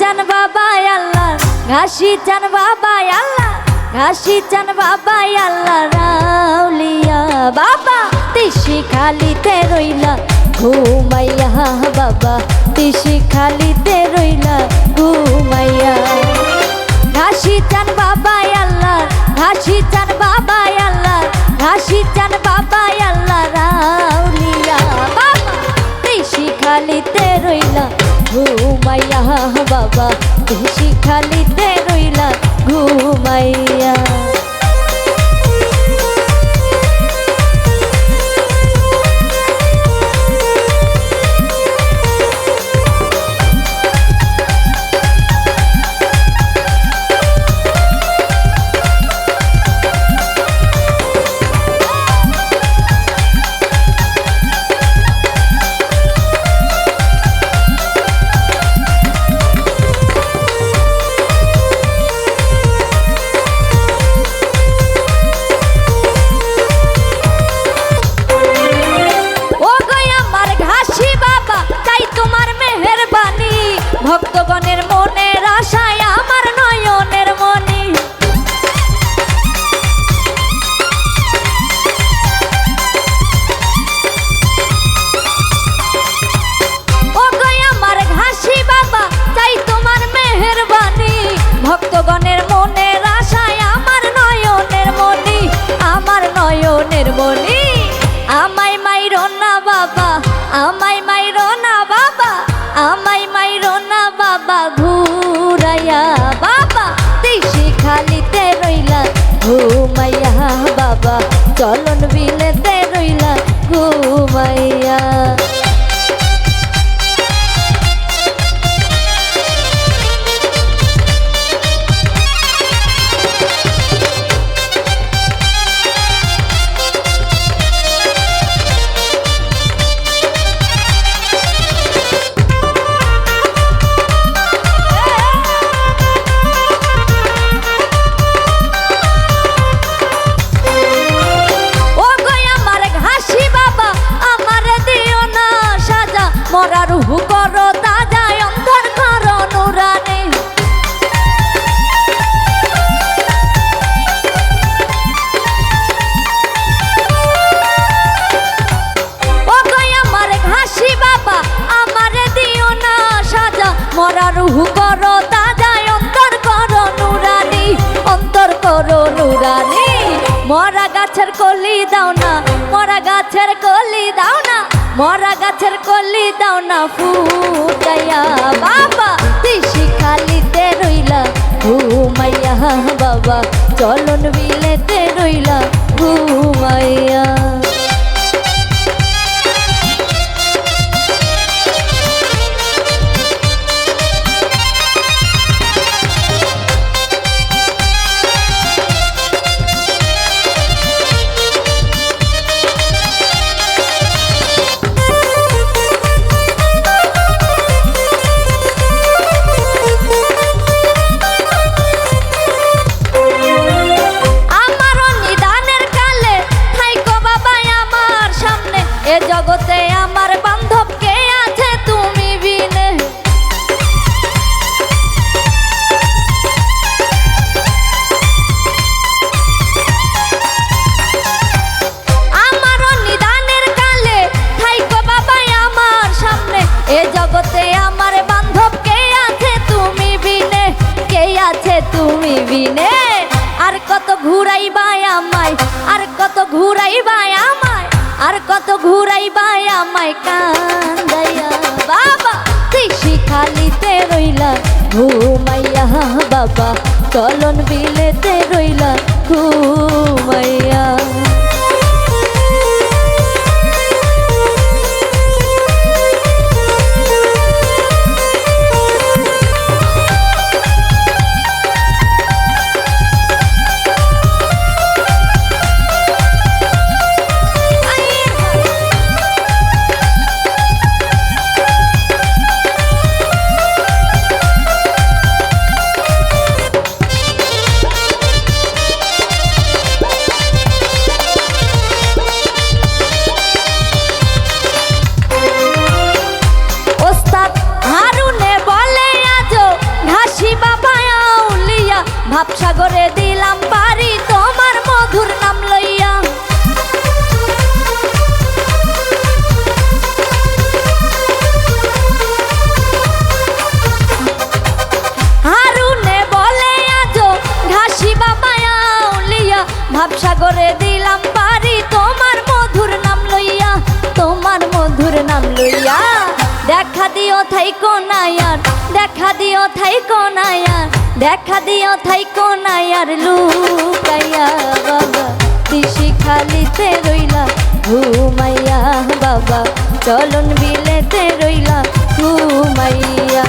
চান বাবা আল্লাহ, ঘাসি চান বাবা আল্লাহ, ঘাসি চান বাবা আল্লাহ রাউলিয়া বাবা। তিসি খালিতে রইলা ঘুমাইয়া বাবা, তিসি খালিতে রইলা ঘুমাইয়া। ঘাসি চান বাবা আল্লাহ, ঘাসি চান বাবা আল্লাহ, ঘাসি চান বাবা আল্লাহ রাউলিয়া বাবা। তিসি খালিতে রইলা ঘুমাইয়া বাবা, তিসি খালিতে রইলা ঘুমাইয়া। ভক্তগণের মনের আশায় আমার নয়নের মনি, ও গো আমার ঘাসি বাবা চাই তোমার মেহেরবানি। ভক্তগণের মনের আশায় আমার নয়নের মনি, আমার নয়নের মনি। আমায় মাইরো না বাবা, আমায় মাইরো না বাবা, আমায় মাইরো না বাবা ঘুরাইয়া বাবা। তিসি খালিতে রইলা ঘুমাইয়া বাবা, চলন বিলেতে রইলা ঘুমাইয়া। মরা রুহু করো তাজা, অন্তর করো নুরানি। ও গো আমার ঘাসি বাবা আমারে দিও না সাজা, মরা রুহু করো তাজা, অন্তর করো নুরানি, অন্তর করো নুরানি। মরা গাছের কলি দাও না, মরা গাছের কলি দাও না, মরা গাছের কলি দাও না ফুটাইয়া বাবা। তিসি খালিতে রইলা ঘুমাইয়া বাবা, চলন বিলেতে রইলা ঘুমাইয়া। এ জগতে আমার বান্ধব কে আছে তুমি বিনে, আমার নিদানের কালে থাইকো বাবা আমার সামনে। এ জগতে আমার বান্ধব কে আছে তুমি বিনে, কে আছে তুমি বিনে। আর কত ঘুরাইবা আমায়, আর কত ঘুরাইবা আমায়, আর কত ঘুরাইবা আমায় কান্দাইয়া বাবা। তিসি খালিতে রইলা ঘুমাইয়া বাবা, চলন বিলেতে রইলা ঘুমাইয়া। দিও থাইকো না আর দেখা দিও থাইকো না আর দেখা দিও থাইকো না আর লুকাইয়া বাবা দিশি খালিতে রইলা ঘুমাইয়া বাবা চলন বিলেতে রইলা ঘুমাইয়া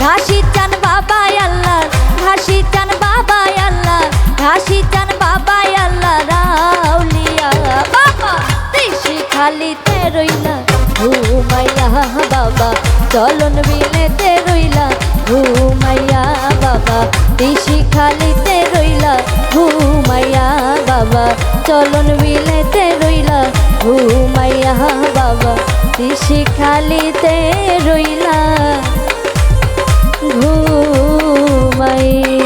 ঘাসি চান বাবা আল্লাহ ঘাসি চান বাবা আল্লাহ ঘাসি চান বাবা আল্লাহ রাউলিয়া বাবা দিশি খালিতে রইলা ঘুমাইয়া বাবা চলন বিলেতে রইলা ঘুমাইয়া বাবা দিশি খালিতে রইলা ঘুমাইয়া বাবা চলন বিলেতে রইলা ঘুমাইয়া বাবা দিশি খালিতে রইলা ঘুমাইয়া।